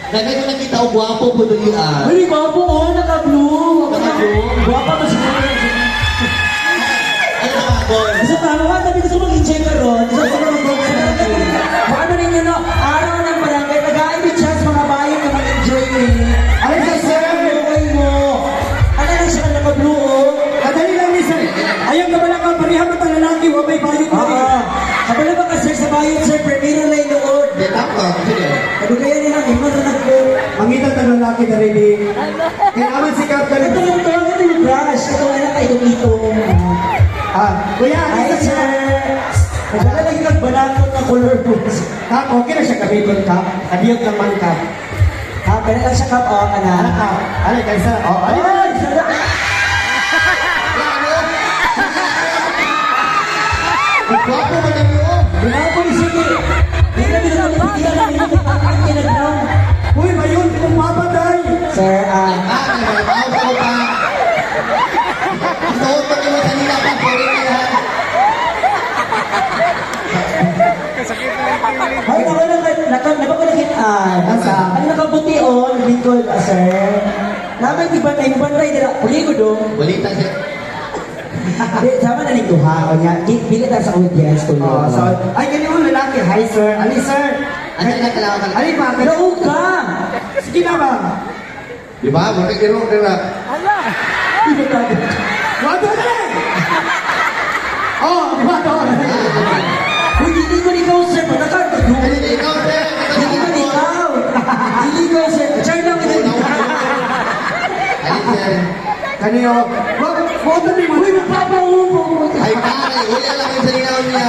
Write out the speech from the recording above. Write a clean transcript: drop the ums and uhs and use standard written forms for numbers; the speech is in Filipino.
Nagay ko nakita ko guwapo po doon yan. Ay, gwapo ko, naka-blue. Naka-blue? Gwapa ba siguro? Ano nga ko? Gusto tama ka, sabi gusto mag-enjoy ka ron. Gusto ko mag-enjoy ka ron. Baka na rin yun, no? Araw ng barangay, nag-aibig chance mga bayan na mag-enjoy eh. Ay, sa sir, buhay mo. Ano lang siya naka-blue, oh? Kadali lang ni sir. Ayun ka pala ka, parihan mo ang lalaki, wabay bayot na rin. Kabala ba ka, sir, sa bayan, sir, primero lang yung nood. Di tama. Sige. Ano kaya nilang iman na nag-go? Mangitan ang lalaki na rin eh. Kailangan sikap ka rin. Ito yung tawag, ito yung brush. Ito anak ka, itong-itong. Kuya, Ay, isa siya. sir. Nagdala lagi kang banatot na color books. Ha, okay na siya gamitin ka. Kabiyot naman ka. Ha, pero lang siya kap, oh, Ano anak. ka? Ano ka isa? Oh, ano? Ay, sir. Guwapo ba na mo? Binapo ni sige. Hindi na binabalikitan na hindi ang kinag-down. Uy, mayon, pinagmamatay. Sir, Nagmamaw ko pa. Isuot pa kayo kanina pa. Pwede na yan. ay, napapalagitan. Asa? Ang nakabuti, oh, lingkod, sir. Naman, di ba na yung banray nila? Uli ko dong. Balita siya. Di, sama na nito ha. O nga, pili tayo sa audience ko. Oh, so, ay, ganyan mo lalaki. Hi, sir. Ali, sir. Ano na kailangan ka? Ali, pa. Pero ka! Sige na ba? Di ba? Makikiro ka na. Hindi ka. Wado na rin. Oh, wado na rin. Uy, hindi ko ikaw, sir. Patakar ka doon. Hindi ikaw, sir. Hindi ko ikaw. Hindi ko, sir. Char lang ito. Ay, sir. Kaniyo. Wado na rin. Uy, magpapaupo. Ay, pare. Wala lang yung salinaw niya.